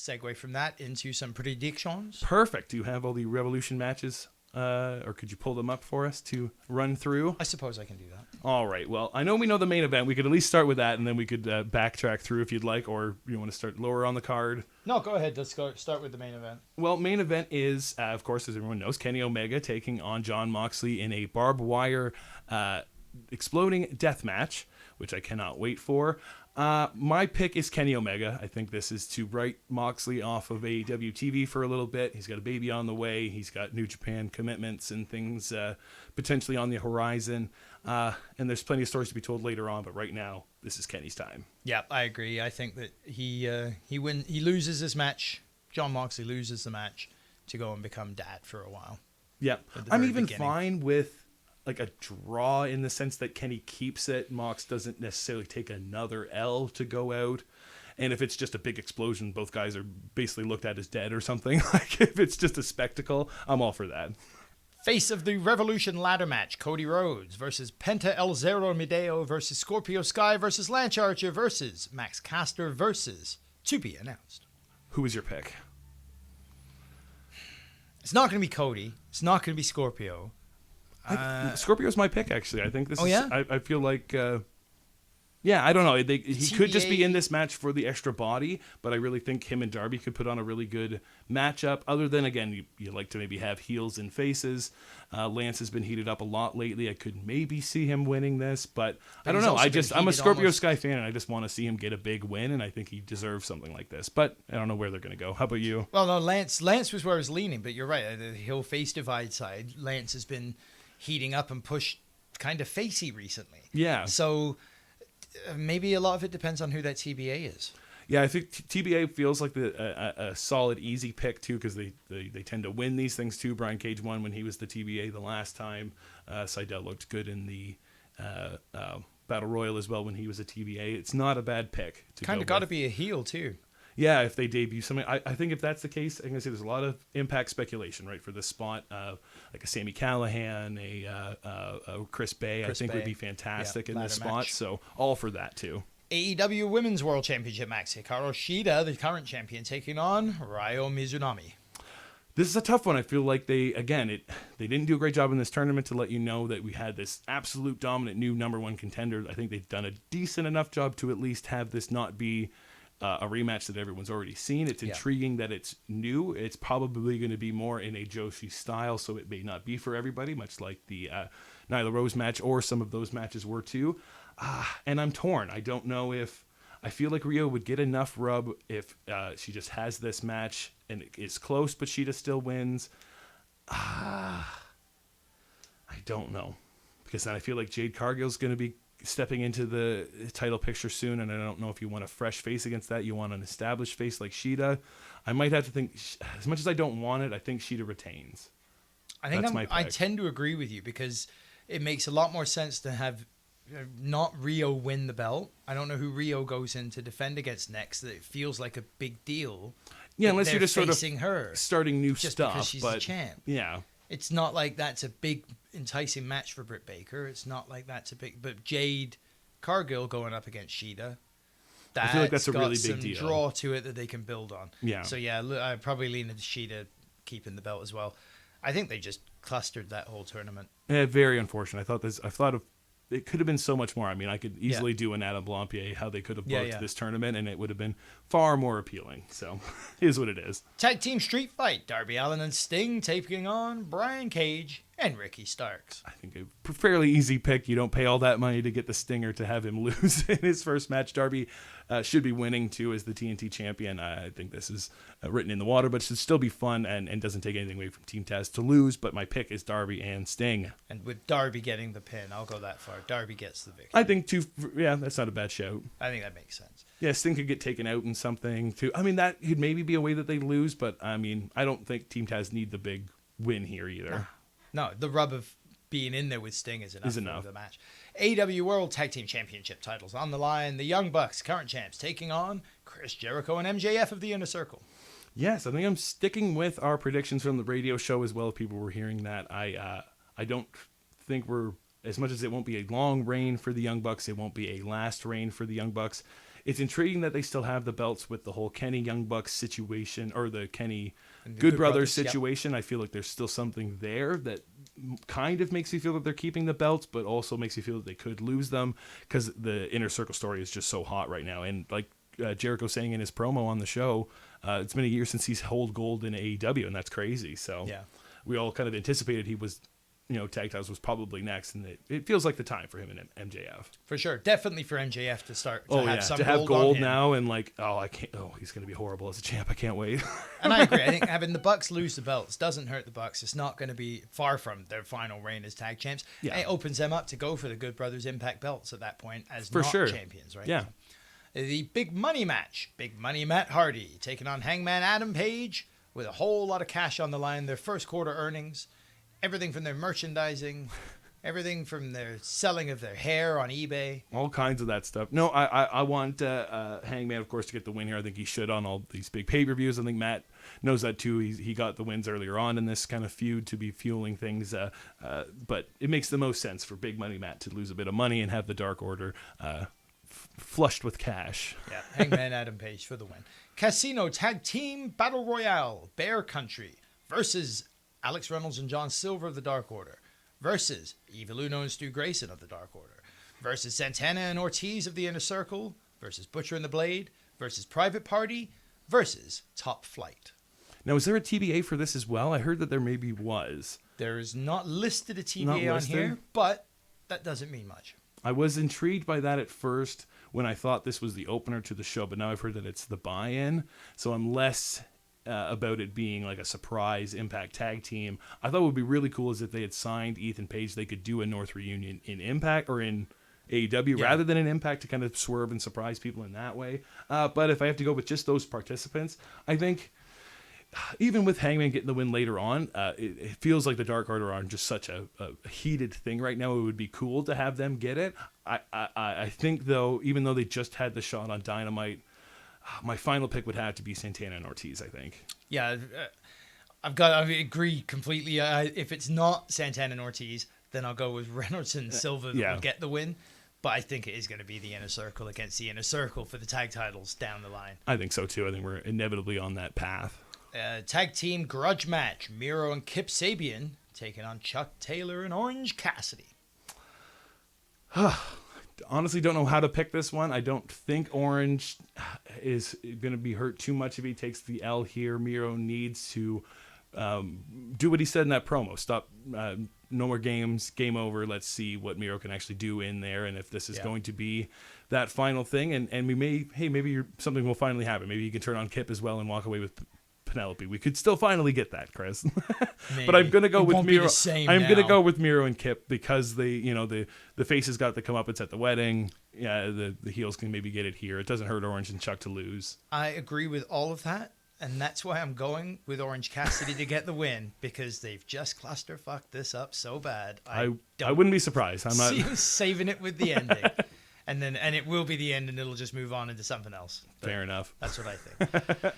let's segue from that into some predictions. Perfect. Do you have all the Revolution matches? Or could you pull them up for us to run through? I suppose I can do that. All right. Well, I know we know the main event. We could at least start with that, and then we could backtrack through if you'd like, or you want to start lower on the card. No, go ahead. Let's start with the main event. Well, main event is, of course, as everyone knows, Kenny Omega taking on Jon Moxley in a barbed wire exploding death match, which I cannot wait for. My pick is Kenny Omega. I think this is to write Moxley off of AEW TV for a little bit. He's got a baby on the way. He's got New Japan commitments and things potentially on the horizon. And there's plenty of stories to be told later on, but right now, this is Kenny's time. Yeah, I agree. I think that he loses this match. Jon Moxley loses the match to go and become dad for a while. Yeah, I'm even fine with like a draw in the sense that Kenny keeps it. Mox doesn't necessarily take another L to go out. And if it's just a big explosion, both guys are basically looked at as dead or something. Like if it's just a spectacle, I'm all for that. Face of the Revolution ladder match, Cody Rhodes versus Penta El Zero Mideo versus Scorpio Sky versus Lance Archer versus Max Caster versus to be announced. Who is your pick? It's not going to be Cody. It's not going to be Scorpio. Scorpio's my pick, actually. I think this is... Yeah? I feel like... I don't know. He could just be in this match for the extra body, but I really think him and Darby could put on a really good matchup. Other than, again, you like to maybe have heels and faces. Lance has been heated up a lot lately. I could maybe see him winning this, but I don't know. I'm a Scorpio Sky fan, and I just want to see him get a big win, and I think he deserves something like this. But I don't know where they're going to go. How about you? Well, no, Lance was where I was leaning, but you're right. The heel face divide side, Lance has been heating up and pushed kind of facey recently. Yeah. So maybe a lot of it depends on who that TBA is. Yeah, I think TBA feels like a solid, easy pick, too, because they tend to win these things, too. Brian Cage won when he was the TBA the last time. Seidel looked good in the Battle Royal as well when he was a TBA. It's not a bad pick. Kind of got to be a heel, too. Yeah, if they debut something. I think if that's the case, I'm going to say there's a lot of Impact speculation, right, for this spot. Like a Sami Callihan, a Chris Bay, I think would be fantastic in this spot. Match. So all for that, too. AEW Women's World Championship match. Hikaru Shida, the current champion, taking on Ryo Mizunami. This is a tough one. I feel like they didn't do a great job in this tournament to let you know that we had this absolute dominant new number one contender. I think they've done a decent enough job to at least have this not be a rematch that everyone's already seen. It's intriguing that it's new. It's probably going to be more in a Joshi style, so it may not be for everybody, much like the Nyla Rose match or some of those matches were too. And I'm torn. I don't know if... I feel like Ryo would get enough rub if she just has this match and it's close, but Shida still wins. I don't know. Because then I feel like Jade Cargill's going to be stepping into the title picture soon, and I don't know if you want a fresh face against that. You want an established face like Shida. I might have to think, as much as I don't want it, I think Shida retains. I tend to agree with you because it makes a lot more sense to have not Ryo win the belt. I don't know who Ryo goes in to defend against next. That it feels like a big deal. Yeah, unless you're just sort of starting new just stuff. Because she's the champ. Yeah. It's not like that's a big, enticing match for Britt Baker. It's not like that's a big... But Jade Cargill going up against Shida, I feel like that's a really big deal. Draw to it that they can build on. Yeah. So, yeah, I probably lean into Shida keeping the belt as well. I think they just clustered that whole tournament. Yeah, very unfortunate. I thought of it could have been so much more. I mean, I could easily do an Adam Blampier, how they could have booked this tournament, and it would have been far more appealing. So, here's what it is. Tag team street fight. Darby Allin and Sting taking on Brian Cage and Ricky Starks. I think a fairly easy pick. You don't pay all that money to get the Stinger to have him lose in his first match. Darby should be winning, too, as the TNT champion. I think this is written in the water, but should still be fun and doesn't take anything away from Team Taz to lose. But my pick is Darby and Sting. And with Darby getting the pin, I'll go that far. Darby gets the victory. I think, that's not a bad shout. I think that makes sense. Yeah, Sting could get taken out in something, too. I mean, that could maybe be a way that they lose, but, I mean, I don't think Team Taz need the big win here either. No, the rub of being in there with Sting is enough for the match. AEW World Tag Team Championship titles on the line. The Young Bucks, current champs, taking on Chris Jericho and MJF of the Inner Circle. Yes, I think I'm sticking with our predictions from the radio show as well. People were hearing that. I don't think as much as it won't be a long reign for the Young Bucks, it won't be a last reign for the Young Bucks. it's intriguing that they still have the belts with the whole Kenny Young Bucks situation, or the Kenny And the Good Brothers Yep. situation. I feel like there's still something there that kind of makes me feel that they're keeping the belts, but also makes me feel that they could lose them, because the Inner Circle story is just so hot right now. And like Jericho saying in his promo on the show, it's been a year since he's held gold in AEW, and that's crazy. So Yeah. we all kind of anticipated he was, tag titles was probably next, and it feels like the time for him and MJF. For sure. Definitely for MJF to start to have some to have gold gold on him. now, and like, he's going to be horrible as a champ. I can't wait. And I agree. I think having the Bucks lose the belts doesn't hurt the Bucks. It's not going to be far from their final reign as tag champs. Yeah. And it opens them up to go for the Good Brothers Impact belts at that point as For not sure. champions, right? Yeah. The big money match. Big money Matt Hardy taking on Hangman Adam Page with a whole lot of cash on the line. Their first quarter earnings. Everything from their merchandising. Everything from their selling of their hair on eBay. All kinds of that stuff. No, I want Hangman, of course, to get the win here. I think he should on all these big pay-per-views. I think Matt knows that too. He got the wins earlier on in this kind of feud to be fueling things. But it makes the most sense for Big Money Matt to lose a bit of money and have the Dark Order flushed with cash. Yeah, Hangman Adam Page for the win. Casino Tag Team Battle Royale. Bear Country versus Alex Reynolds and John Silver of the Dark Order. Versus Evil Uno and Stu Grayson of the Dark Order. Versus Santana and Ortiz of the Inner Circle. Versus Butcher and the Blade. Versus Private Party. Versus Top Flight. Now, is there a TBA for this as well? I heard that there maybe was. There is not listed a Not TBA on listed? here, but that doesn't mean much. I was intrigued by that at first when I thought this was the opener to the show, but now I've heard that it's the buy-in, so I'm less about it being like a surprise Impact tag team. I thought what would be really cool is if they had signed Ethan Page, they could do a North reunion in Impact or in AEW rather than an Impact to kind of swerve and surprise people in that way. But if I have to go with just those participants, I think even with Hangman getting the win later on, it feels like the Dark Order are just such a heated thing right now. It would be cool to have them get it. I think, though, even though they just had the shot on Dynamite, my final pick would have to be Santana and Ortiz, I think. Yeah, I agree completely. If it's not Santana and Ortiz, then I'll go with Reynolds and Silva that will get the win. But I think it is going to be the Inner Circle against the Inner Circle for the tag titles down the line. I think so, too. I think we're inevitably on that path. Tag team grudge match. Miro and Kip Sabian taking on Chuck Taylor and Orange Cassidy. Honestly, don't know how to pick this one. I don't think Orange is going to be hurt too much if he takes the L here. Miro needs to do what he said in that promo. Stop. No more games. Game over. Let's see what Miro can actually do in there, and if this is going to be that final thing. And we may, maybe something will finally happen. Maybe he can turn on Kip as well and walk away with Penelope. We could still finally get that, Chris. But I'm gonna go with Miro. I'm gonna go with Miro and Kip because they, the faces got the comeuppance at the wedding. Yeah, the heels can maybe get it here. It doesn't hurt Orange and Chuck to lose. I agree with all of that, and that's why I'm going with Orange Cassidy to get the win, because they've just clusterfucked this up so bad. I wouldn't be surprised. I'm not saving it with the ending. And it will be the end, and it'll just move on into something else. But fair enough. That's what I think.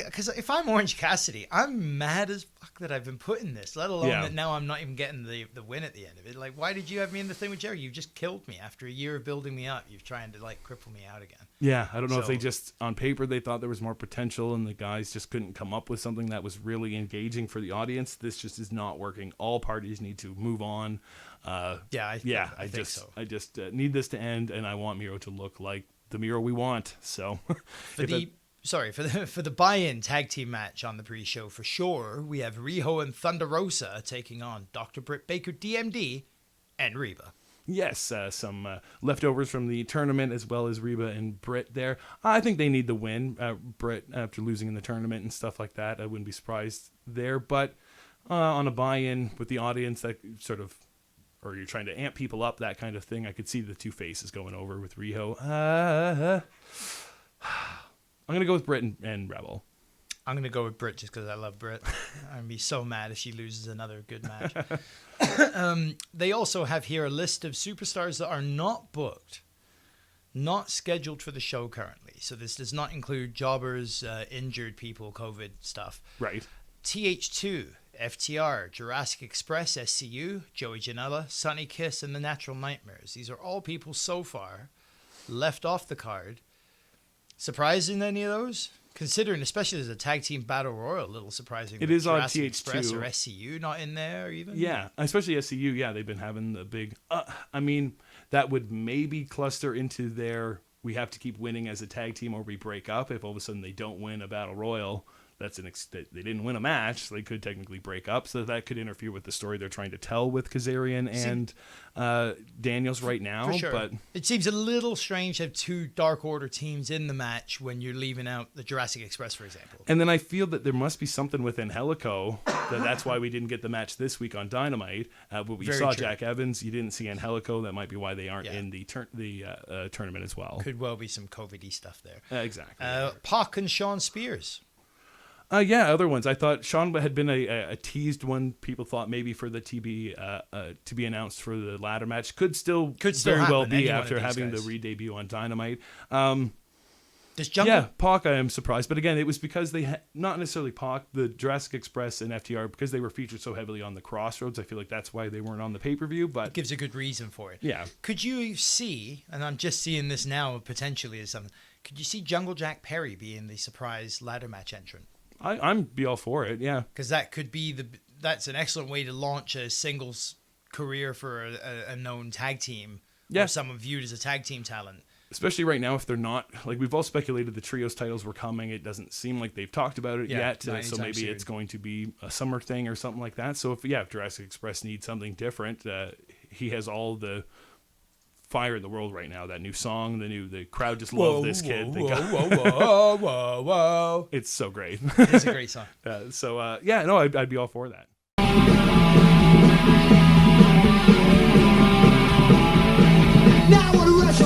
Because if I'm Orange Cassidy, I'm mad as fuck that I've been put in this, let alone that now I'm not even getting the win at the end of it. Like, why did you have me in the thing with Jerry? You just killed me after a year of building me up. You're trying to cripple me out again. Yeah, I don't know if they just, on paper, they thought there was more potential and the guys just couldn't come up with something that was really engaging for the audience. This just is not working. All parties need to move on. I think so. I just need this to end, and I want Miro to look like the Miro we want. So for the buy-in tag team match on the pre-show, for sure, we have Riho and Thunder Rosa taking on Dr. Britt Baker, DMD, and Reba. Yes, some leftovers from the tournament, as well as Reba and Britt there. I think they need the win. Britt, after losing in the tournament and stuff like that, I wouldn't be surprised there. But on a buy-in with the audience, that sort of, or you're trying to amp people up, that kind of thing, I could see the two faces going over with Riho. I'm going to go with Britt and Rebel. I'm going to go with Britt just because I love Britt. I'm going to be so mad if she loses another good match. They also have here a list of superstars that are not booked, not scheduled for the show currently. So this does not include jobbers, injured people, COVID stuff. Right. TH2, FTR, Jurassic Express, SCU, Joey Janela, Sonny Kiss, and The Natural Nightmares. These are all people so far left off the card. Surprised in any of those? Considering, especially as a tag team battle royal, a little surprising. It is on Jurassic TH2 Express or SCU not in there even. Yeah, especially SCU. Yeah, they've been having the big. I mean, that would maybe cluster into their. We have to keep winning as a tag team, or we break up. If all of a sudden they don't win a battle royal, that's they didn't win a match, so they could technically break up. So that could interfere with the story they're trying to tell with Kazarian and Daniels right now. For sure. But it seems a little strange to have two Dark Order teams in the match when you're leaving out the Jurassic Express, for example. And then I feel that there must be something with Angelico that's why we didn't get the match this week on Dynamite. But we saw true. Jack Evans. You didn't see Angelico. That might be why they aren't in the tournament as well. Could well be some COVID-y stuff there. Exactly. Pac and Sean Spears. Other ones. I thought Sean had been a teased one. People thought maybe for the to be announced for the ladder match. Could still very well be after having the re-debut on Dynamite. Pac, I am surprised. But again, it was because they not necessarily Pac, the Jurassic Express and FTR, because they were featured so heavily on the Crossroads. I feel like that's why they weren't on the pay-per-view. But it gives a good reason for it. Yeah. Could you see, and I'm just seeing this now potentially as something, could you see Jungle Jack Perry being the surprise ladder match entrant? I'm be all for it, yeah. Because that could be that's an excellent way to launch a singles career for a known tag team. Yeah. Or someone viewed as a tag team talent. Especially right now, if they're not, like we've all speculated the trios titles were coming. It doesn't seem like they've talked about it yet. So maybe soon. It's going to be a summer thing or something like that. So if Jurassic Express needs something different, he has all the fire in the world right now. That new song, the crowd just love this kid. Whoa. It's so great. It's a great song. I'd be all for that.